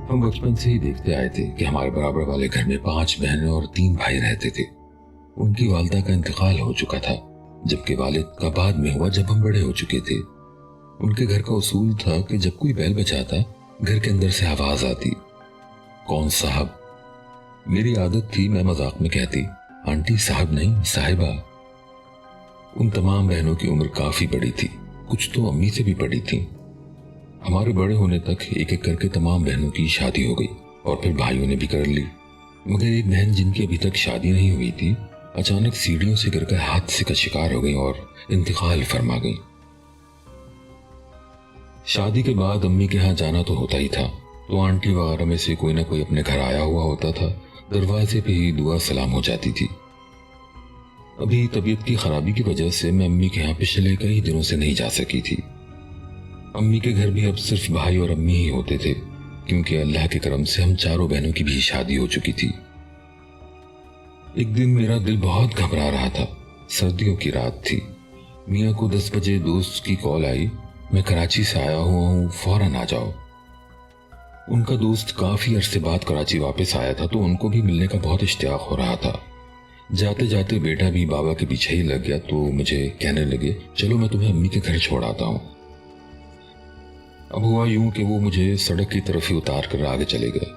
हम बचपन से ही देखते आए थे कि हमारे बराबर वाले घर में 5 बहनें और 3 भाई रहते थे। उनकी वालिदा का इंतकाल हो चुका था, जबकि वालिद का बाद में हुआ जब हम बड़े हो चुके थे। उनके घर का उसूल था कि जब कोई बैल बजाता, घर के अंदर से आवाज आती, कौन साहब। मेरी आदत थी, मैं मजाक में कहती, आंटी साहब नहीं, साहिबा। उन तमाम बहनों की उम्र काफी बड़ी थी, कुछ तो अम्मी से भी बड़ी थी। हमारे बड़े होने तक एक एक करके तमाम बहनों की शादी हो गई और फिर भाइयों ने भी कर ली, मगर एक बहन जिनकी अभी तक शादी नहीं हुई थी, अचानक सीढ़ियों से गिरकर हादसे का शिकार हो गई और इंतकाल फरमा गई। शादी के बाद अम्मी के यहाँ जाना तो होता ही था, तो आंटी वगैरह में से कोई ना कोई अपने घर आया हुआ होता था। दरवाजे पे ही दुआ सलाम हो जाती थी। अभी तबीयत की खराबी की वजह से मैं अम्मी के यहाँ पिछले कई दिनों से नहीं जा सकी थी। अम्मी के घर भी अब सिर्फ भाई और अम्मी ही होते थे, क्योंकि अल्लाह के करम से हम चारों बहनों की भी शादी हो चुकी थी। एक दिन मेरा दिल बहुत घबरा रहा था। सर्दियों की रात थी। मियाँ को 10 बजे दोस्त की कॉल आई, मैं कराची से आया हुआ हूँ, फौरन आ जाओ। उनका दोस्त काफी अरसे बाद कराची वापस आया था, तो उनको भी मिलने का बहुत इश्तियाक हो रहा था। जाते जाते बेटा भी बाबा के पीछे ही लग गया, तो मुझे कहने लगे, चलो मैं तुम्हें अम्मी के घर छोड़ आता हूँ। अब हुआ यूं कि वो मुझे सड़क की तरफ ही उतार कर आगे चले गए।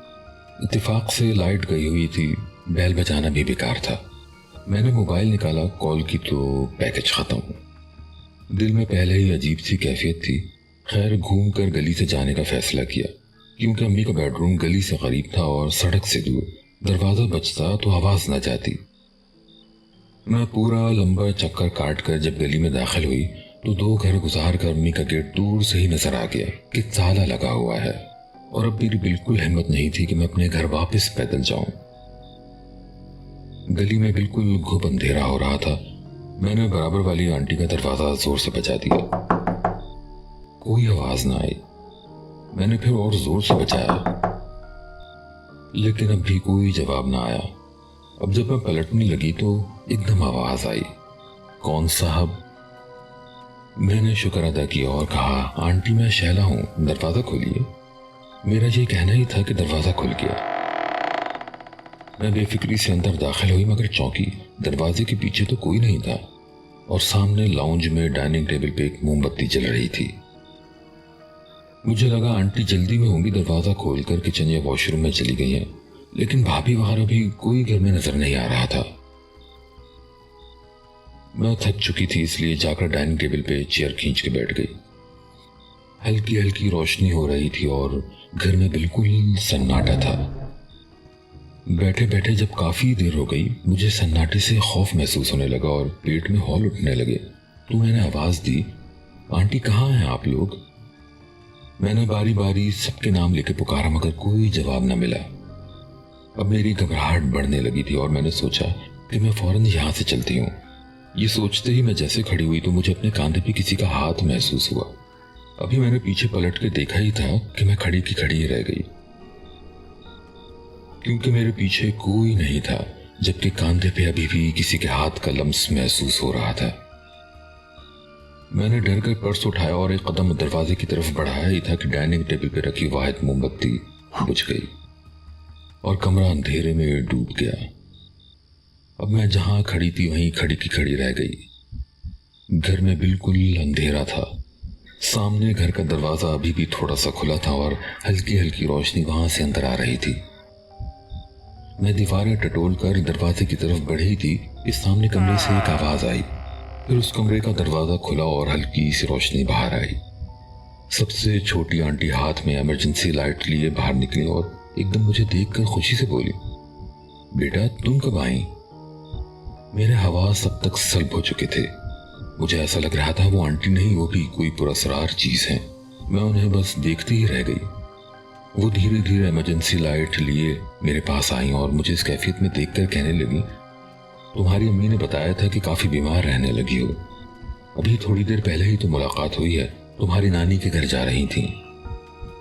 इत्तेफाक से लाइट गई हुई थी, बैल बजाना भी बेकार था। मैंने मोबाइल निकाला, कॉल की तो पैकेज खत्म। दिल में पहले ही अजीब सी कैफियत थी। खैर घूम कर गली से जाने का फैसला किया, क्योंकि अम्मी का बेडरूम गली से करीब था और सड़क से दूर। दरवाजा बजता तो आवाज न जाती। मैं पूरा लंबा चक्कर काट कर जब गली में दाखिल हुई तो 2 घर गुजार कर अम्मी का गेट दूर से ही नजर आ गया कि ताला लगा हुआ है, और अब मेरी बिल्कुल हिम्मत नहीं थी कि मैं अपने घर वापस पैदल जाऊं। गली में बिल्कुल घुप अंधेरा हो रहा था। मैंने बराबर वाली आंटी का दरवाजा जोर से बजा दिया। कोई आवाज ना आई। मैंने फिर और जोर से बजाया, लेकिन अब भी कोई जवाब ना आया। अब जब मैं पलटने लगी तो एकदम आवाज आई, कौन साहब। मैंने शुक्र अदा किया और कहा, आंटी मैं शैला हूं, दरवाजा खोलिए। मेरा ये कहना ही था कि दरवाजा खुल गया। मैं बेफिक्री से अंदर दाखिल हुई, मगर चौंकी। दरवाजे के पीछे तो कोई नहीं था और सामने लाउंज में डाइनिंग टेबल पे एक मोमबत्ती जल रही थी। मुझे लगा आंटी जल्दी में होंगी, दरवाजा खोलकर किचन या वॉशरूम में चली गई हैं, लेकिन भाभी वगैरह भी कोई घर में नजर नहीं आ रहा था। मैं थक चुकी थी, इसलिए जाकर डाइनिंग टेबल पे चेयर खींच के बैठ गई। हल्की हल्की रोशनी हो रही थी और घर में बिल्कुल सन्नाटा था। बैठे बैठे जब काफी देर हो गई, मुझे सन्नाटे से खौफ महसूस होने लगा और पेट में हौल उठने लगे। तो मैंने आवाज दी, आंटी कहाँ हैं आप लोग। मैंने बारी बारी सबके नाम लेके पुकारा, मगर कोई जवाब न मिला। अब मेरी घबराहट बढ़ने लगी थी और मैंने सोचा कि मैं फौरन यहाँ से चलती हूँ। ये सोचते ही मैं जैसे खड़ी हुई तो मुझे अपने कांधे पे किसी का हाथ महसूस हुआ। अभी मैंने पीछे पलट के देखा ही था कि मैं खड़ी की खड़ी ही रह गई, क्योंकि मेरे पीछे कोई नहीं था, जबकि कांधे पे अभी भी किसी के हाथ का लम्स महसूस हो रहा था। मैंने डर कर पर्स उठाया और एक कदम दरवाजे की तरफ बढ़ाया ही था कि डाइनिंग टेबल पे रखी वाहिद मोमबत्ती बुझ गई और कमरा अंधेरे में डूब गया। अब मैं जहां खड़ी थी वहीं खड़ी की खड़ी रह गई। घर में बिल्कुल अंधेरा था। सामने घर का दरवाजा अभी भी थोड़ा सा खुला था और हल्की हल्की रोशनी वहां से अंदर आ रही थी। मैं दीवारें टटोल कर दरवाजे की तरफ बढ़ी थी, इस सामने कमरे से एक आवाज आई। फिर उस कमरे का दरवाजा खुला और हल्की सी रोशनी बाहर आई। सबसे छोटी आंटी हाथ में इमरजेंसी लाइट लिए बाहर निकली और एकदम मुझे देखकर खुशी से बोली, बेटा तुम कब आई। मेरे हवास अब तक सल्ब हो चुके थे। मुझे ऐसा लग रहा था वो आंटी नहीं, वो भी कोई पुरअसरार चीज है। मैं उन्हें बस देखती ही रह गई। वो धीरे धीरे इमरजेंसी लाइट लिए मेरे पास आई और मुझे इस कैफियत में देखकर कहने लगी, तुम्हारी अम्मी ने बताया था कि काफी बीमार रहने लगी हो। अभी थोड़ी देर पहले ही तो मुलाकात हुई है, तुम्हारी नानी के घर जा रही थी।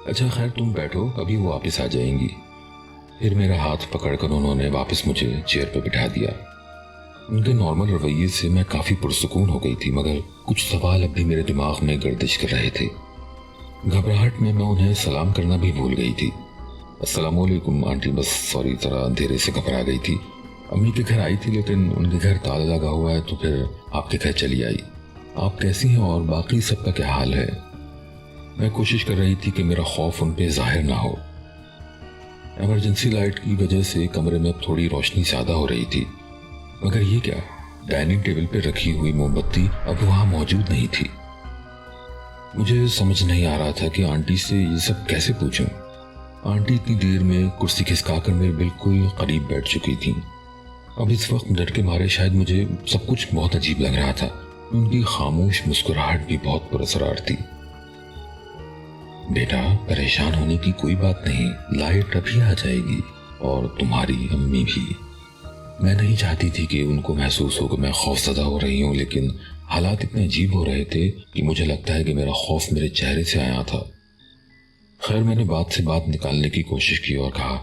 अच्छा खैर तुम बैठो, अभी वो वापस आ जाएंगी। फिर मेरा हाथ पकड़कर उन्होंने वापस मुझे चेयर पर बिठा दिया। उनके नॉर्मल रवैये से मैं काफी पुरसुकून हो गई थी, मगर कुछ सवाल अब भी मेरे दिमाग में गर्दिश कर रहे थे। घबराहट में मैं उन्हें सलाम करना भी भूल गई थी। अस्सलाम वालेकुम आंटी, बस सॉरी ज़रा अंधेरे से घबरा गई थी। अम्मी के घर आई थी लेकिन उनके घर ताला लगा हुआ है तो फिर आपके घर चली आई। आप कैसी हैं और बाकी सबका क्या हाल है? मैं कोशिश कर रही थी कि मेरा खौफ उन पे जाहिर ना हो। इमरजेंसी लाइट की वजह से कमरे में थोड़ी रोशनी ज़्यादा हो रही थी, मगर ये क्या, डाइनिंग टेबल पर रखी हुई मोमबत्ती अब वहाँ मौजूद नहीं थी। मुझे समझ नहीं आ रहा था कि आंटी से ये सब कैसे पूछूं। आंटी इतनी देर में कुर्सी खिसकाकर मेरे बिल्कुल करीब बैठ चुकी थी। अब इस वक्त डर के मारे शायद मुझे सब कुछ बहुत अजीब लग रहा था। उनकी खामोश मुस्कुराहट भी बहुत पुरअसरार थी। बेटा, परेशान होने की कोई बात नहीं, लाइट अभी आ जाएगी, और तुम्हारी अम्मी भी। मैं नहीं चाहती थी कि उनको महसूस हो कि मैं खौफजदा हो रही हूँ, लेकिन हालात इतने अजीब हो रहे थे कि मुझे लगता है कि मेरा खौफ मेरे चेहरे से आया था। खैर, मैंने बात से बात निकालने की कोशिश की और कहा,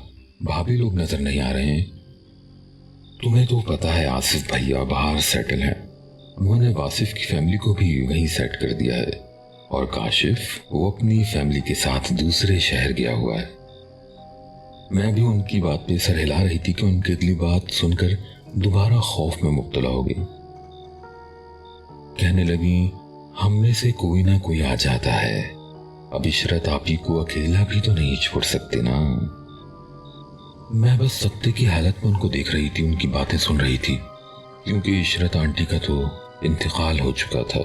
भाभी लोग नजर नहीं आ रहे हैं? तुम्हें तो पता है आसिफ भैया बाहर सेटल हैं। उन्होंने वासिफ की फैमिली को भी वहीं सेट कर दिया है, और काशिफ वो अपनी फैमिली के साथ दूसरे शहर गया हुआ है। मैं भी उनकी बात पे सर हिला रही थी कि उनकी अगली बात सुनकर दोबारा खौफ में मुब्तला हो गई। कहने लगी, हम में से कोई ना कोई आ जाता है, अब इशरत आपी को अकेला भी तो नहीं छोड़ सकते ना। मैं बस सख्ते की हालत में उनको देख रही थी, उनकी बातें सुन रही थी, क्योंकि इशरत आंटी का तो इंतकाल हो चुका था।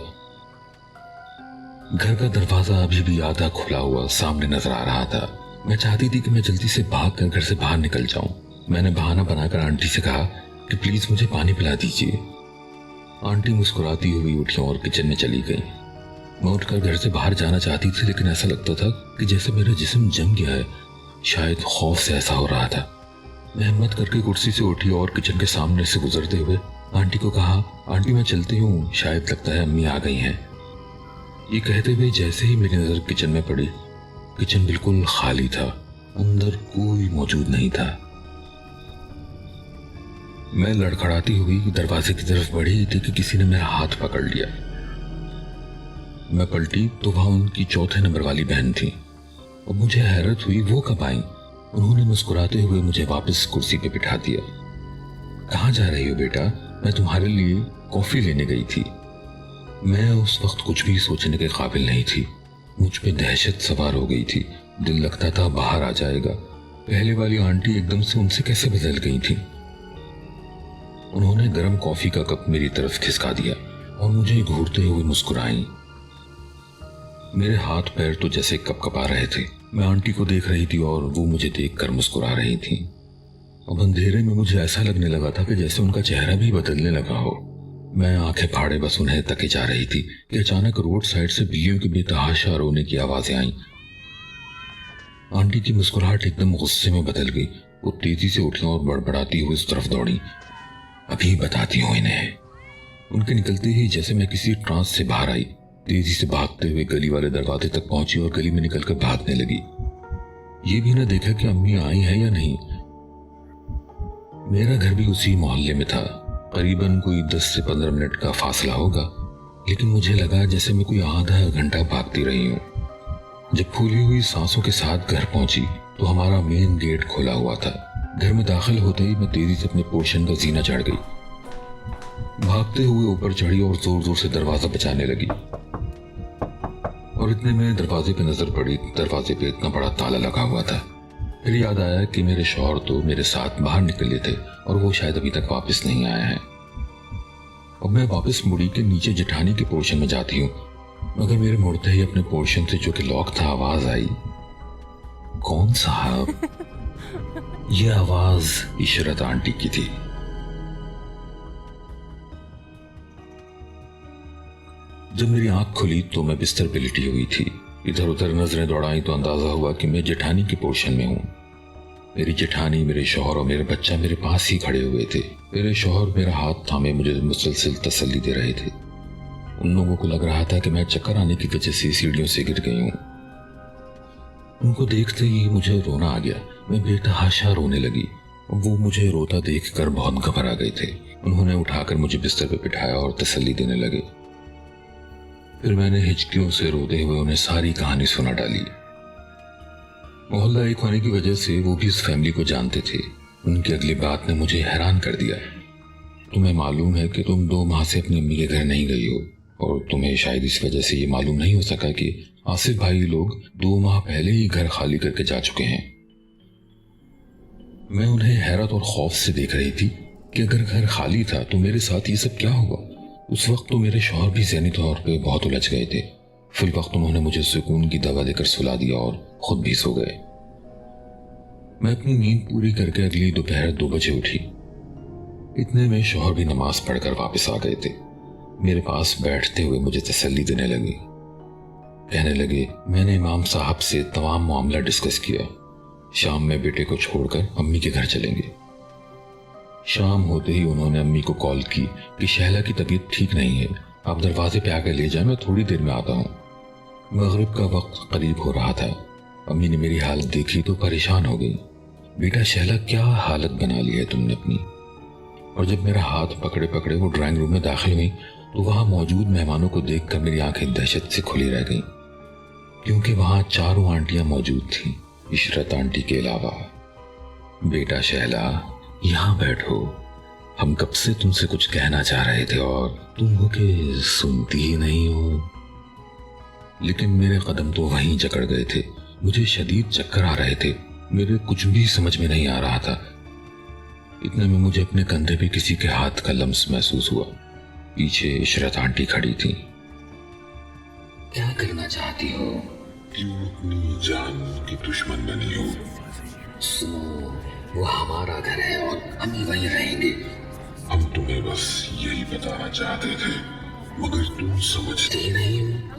घर का दरवाजा अभी भी आधा खुला हुआ सामने नजर आ रहा था। मैं चाहती थी कि मैं जल्दी से भाग कर घर से बाहर निकल जाऊं। मैंने बहाना बनाकर आंटी से कहा कि प्लीज मुझे पानी पिला दीजिए। आंटी मुस्कुराती हुई उठी और किचन में चली गई। मैं उठकर घर से बाहर जाना चाहती थी, लेकिन ऐसा लगता था कि जैसे मेरा जिस्म जम गया है, शायद खौफ से ऐसा हो रहा था। मैं हिम्मत करके कुर्सी से उठी और किचन के सामने से गुजरते हुए आंटी को कहा, आंटी मैं चलती हूँ, शायद लगता है अम्मी आ गई हैं। ये कहते हुए जैसे ही मेरी नजर किचन में पड़ी, किचन बिल्कुल खाली था, अंदर कोई मौजूद नहीं था। मैं लड़खड़ाती हुई दरवाजे की तरफ बढ़ी थी कि किसी ने मेरा हाथ पकड़ लिया। मैं पलटी तो वहां उनकी चौथे नंबर वाली बहन थी, और मुझे हैरत हुई वो कब आई। उन्होंने मुस्कुराते हुए मुझे वापस कुर्सी पे बिठा दिया। कहाँ जा रही हो बेटा? मैं तुम्हारे लिए कॉफी लेने गई थी। मैं उस वक्त कुछ भी सोचने के काबिल नहीं थी। मुझ पे दहशत सवार हो गई थी। दिल लगता था बाहर आ जाएगा। पहले वाली आंटी एकदम से उनसे कैसे बदल गई थी। उन्होंने गर्म कॉफी का कप मेरी तरफ खिसका दिया और मुझे घूरते हुए मुस्कुराई। मेरे हाथ पैर तो जैसे कपकपा रहे थे। मैं आंटी को देख रही थी और वो मुझे देखकर मुस्कुरा रही थी। अब अंधेरे में मुझे ऐसा लगने लगा था कि जैसे उनका चेहरा भी बदलने लगा हो। मैं आंखें फाड़े बस उन्हें तके जा रही थी कि अचानक रोड साइड से बिल्लियों की बेतहाशा रोने की आवाजें आईं। आंटी की मुस्कुराहट एकदम गुस्से में बदल गई। वो तेजी से उठी और बड़बड़ाती हुई उस तरफ दौड़ी। अभी बताती हूँ इन्हें। उनके निकलते ही जैसे मैं किसी ट्रांस से बाहर आई, तेजी से भागते हुए गली वाले दरवाजे तक पहुंची और गली में निकलकर भागने लगी। ये भी ना देखा कि अम्मी आई है या नहीं। मेरा घर भी उसी मोहल्ले में था, करीबन कोई 10 से 15 मिनट का फासला होगा, लेकिन मुझे लगा जैसे मैं कोई आधा घंटा भागती रही हूँ। जब फूली हुई सांसों के साथ घर पहुंची तो हमारा मेन गेट खोला हुआ था। घर में दाखिल होते ही मैं तेजी से अपने पोर्शन का जीना चढ़ गई। भागते हुए ऊपर चढ़ी और जोर जोर से दरवाजा बचाने लगी, और इतने में दरवाजे पे नजर पड़ी। दरवाजे पे इतना बड़ा ताला लगा हुआ था। फिर याद आया कि मेरे शौहर तो मेरे साथ बाहर निकले थे और वो शायद अभी तक वापस नहीं आए हैं। अब मैं वापस मुड़ी के नीचे जेठानी के पोर्शन में जाती हूँ, मगर मेरे मुड़ते ही अपने पोर्शन से जो कि लॉक था आवाज आई, कौन साहब? ये आवाज इशरत आंटी की थी। जब मेरी आंख खुली तो मैं बिस्तर पे लिटी हुई थी। इधर उधर नजरें दौड़ाई तो अंदाजा हुआ कि मैं जेठानी के पोर्शन में हूँ। मेरी जेठानी, मेरे शौहर और मेरा बच्चा मेरे पास ही खड़े हुए थे। मेरे शौहर मेरा हाथ थामे मुझे मुसलसल तसल्ली दे रहे थे। उन लोगों को लग रहा था कि मैं चक्कर आने की वजह से सीढ़ियों से गिर गई हूँ। उनको देखते ही मुझे रोना आ गया। मैं बेतहाशा रोने लगी। वो मुझे रोता देखकर बहुत घबरा गए थे। उन्होंने उठाकर मुझे बिस्तर पे बिठाया और तसल्ली देने लगे। फिर मैंने हिचकियों से रोते हुए उन्हें सारी कहानी सुना डाली। मोहल्ला एक होने की वजह से वो भी उस फैमिली को जानते थे। उनकी अगली बात ने मुझे हैरान कर दिया। तुम्हें मालूम है कि तुम 2 माह से अपनी अम्मी के घर नहीं गई हो, और तुम्हें शायद इस वजह से ये मालूम नहीं हो सका कि आसिफ भाई लोग 2 माह पहले ही घर खाली करके जा चुके हैं। मैं उन्हें हैरत और खौफ से देख रही थी कि अगर घर खाली था तो मेरे साथ ये सब क्या हुआ। उस वक्त तो मेरे शौहर भी ज़हनी तौर पे बहुत उलझ गए थे। फिर वक्त उन्होंने मुझे सुकून की दवा देकर सुला दिया और खुद भी सो गए। मैं अपनी नींद पूरी करके अगली दोपहर 2 बजे उठी। इतने में शौहर भी नमाज पढ़कर वापस आ गए थे। मेरे पास बैठते हुए मुझे तसल्ली देने लगे। कहने लगे, मैंने इमाम साहब से तमाम मामला डिस्कस किया। शाम में बेटे को छोड़कर अम्मी के घर चलेंगे। शाम होते ही उन्होंने अम्मी को कॉल की कि शहला की तबीयत ठीक नहीं है, आप दरवाजे पे आकर ले जाए, मैं थोड़ी देर में आता हूँ। मगरिब का वक्त करीब हो रहा था। अम्मी ने मेरी हालत देखी तो परेशान हो गई। बेटा शहला, क्या हालत बना ली है तुमने अपनी। और जब मेरा हाथ पकड़े पकड़े वो ड्राइंग रूम में दाखिल हुई तो वहां मौजूद मेहमानों को देखकर मेरी आंखें दहशत से खुली रह गईं, क्योंकि वहां 4 आंटियां मौजूद थीं, इशरत आंटी के अलावा। बेटा शहला, यहाँ बैठो, हम कब से तुमसे कुछ कहना चाह रहे थे और तुम हो के सुनती ही नहीं हो। लेकिन मेरे कदम तो वहीं जकड़ गए थे। मुझे शदीद चक्कर आ रहे थे। मेरे कुछ भी समझ में नहीं आ रहा था। इतने में मुझे अपने कंधे पे किसी के हाथ का लम्स महसूस हुआ। पीछे इशरत आंटी खड़ी थी। क्या करना चाहती हो? क्यों अपनी जान की दुश्मन बनी हो? सुनो, वो हमारा घर है और हम ही वहीं रहेंगे। हम तुम्हें बस यही बताना चाहते थे, मगर तुम समझते नहीं हो।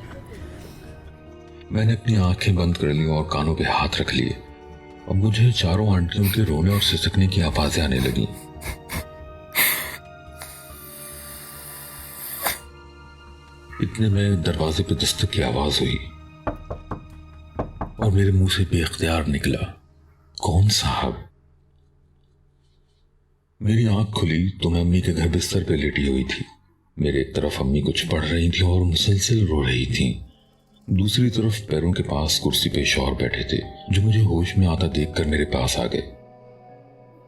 मैंने अपनी आंखें बंद कर ली और कानों पे हाथ रख लिए। अब मुझे 4 आंटियों के रोने और सिसकने की आवाजें आने लगी। इतने में दरवाजे पे दस्तक की आवाज हुई और मेरे मुंह से बेख्तियार निकला, कौन साहब। मेरी आंख खुली तो मैं अम्मी के घर बिस्तर पे लेटी हुई थी। मेरे एक तरफ अम्मी कुछ पढ़ रही थी और मुसलसल रो रही थी। दूसरी तरफ पैरों के पास कुर्सी पे शौहर बैठे थे, जो मुझे होश में आता देखकर मेरे पास आ गए।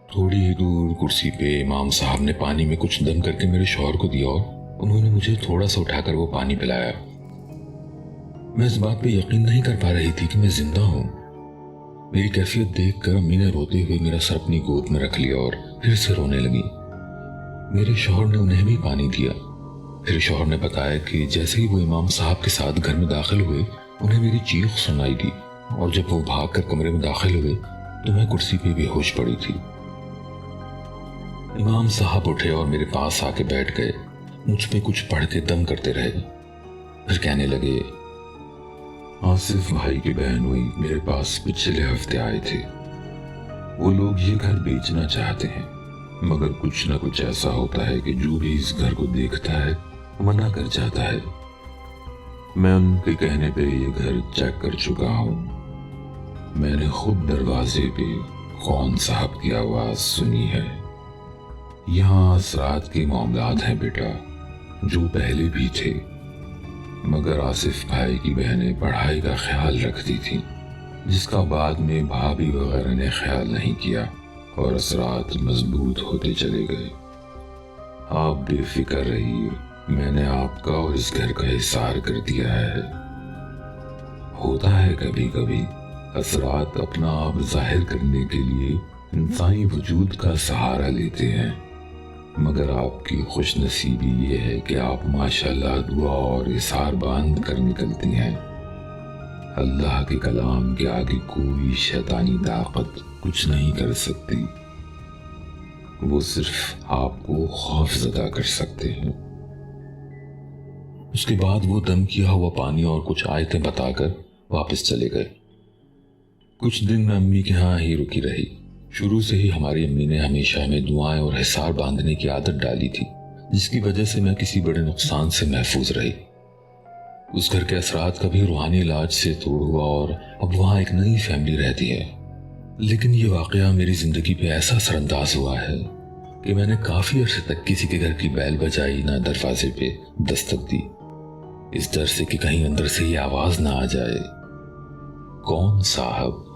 थोड़ी ही दूर कुर्सी पे इमाम साहब ने पानी में कुछ दम करके मेरे शौहर को दिया और उन्होंने मुझे थोड़ा सा उठाकर वो पानी पिलाया। मैं इस बात पे यकीन नहीं कर पा रही थी कि मैं जिंदा हूं। मेरी कैफियत देखकर अम्मी ने रोते हुए मेरा सर अपनी गोद में रख लिया और फिर से रोने लगी। मेरे शौहर ने उन्हें भी पानी दिया। फिर शौहर ने बताया कि जैसे ही वो इमाम साहब के साथ घर में दाखिल हुए, उन्हें मेरी चीख सुनाई दी और जब वो भागकर कमरे में दाखिल हुए तो मैं कुर्सी पे बेहोश पड़ी थी। इमाम साहब उठे और मेरे पास आके बैठ गए। मुझ पे कुछ पढ़ के दम करते रहे। फिर कहने लगे, आसिफ भाई की बहनोई मेरे पास पिछले हफ्ते आए थे। वो लोग ये घर बेचना चाहते हैं, मगर कुछ ना कुछ ऐसा होता है कि जो भी इस घर को देखता है मना कर जाता है। मैं उनके कहने पे ये घर चेक कर चुका हूँ। मैंने खुद दरवाजे पे कौन साहब की आवाज सुनी है। यहाँ असरात के मामलात हैं बेटा, जो पहले भी थे, मगर आसिफ भाई की बहनें पढ़ाई का ख्याल रखती थी, जिसका बाद में भाभी वगैरह ने ख्याल नहीं किया और असरात मजबूत होते चले गए। आप बेफिक्र रहिए, मैंने आपका और इस घर का हिसार कर दिया है। होता है कभी कभी असरात अपना आप जाहिर करने के लिए इंसानी वजूद का सहारा लेते हैं, मगर आपकी खुशनसीबी ये है कि आप माशाल्लाह दुआ और इशार बांध कर निकलती हैं। अल्लाह के कलाम के आगे कोई शैतानी ताकत कुछ नहीं कर सकती। वो सिर्फ आपको खौफजदा कर सकते हैं। उसके बाद वो दम किया हुआ पानी और कुछ आयतें बताकर वापस चले गए। कुछ दिन मैं अम्मी के यहाँ ही रुकी रही। शुरू से ही हमारी अम्मी ने हमेशा हमें दुआएं और हिसार बांधने की आदत डाली थी, जिसकी वजह से मैं किसी बड़े नुकसान से महफूज रही। उस घर के असरात का भी रूहानी इलाज से तोड़ हुआ और अब वहाँ एक नई फैमिली रहती है। लेकिन ये वाकया मेरी जिंदगी पे ऐसा असरअंदाज हुआ है कि मैंने काफी अरसे तक किसी के घर की बैल बजाई, ना दरवाजे पे दस्तक दी, इस डर से कि कहीं अंदर से ये आवाज ना आ जाए, कौन साहब।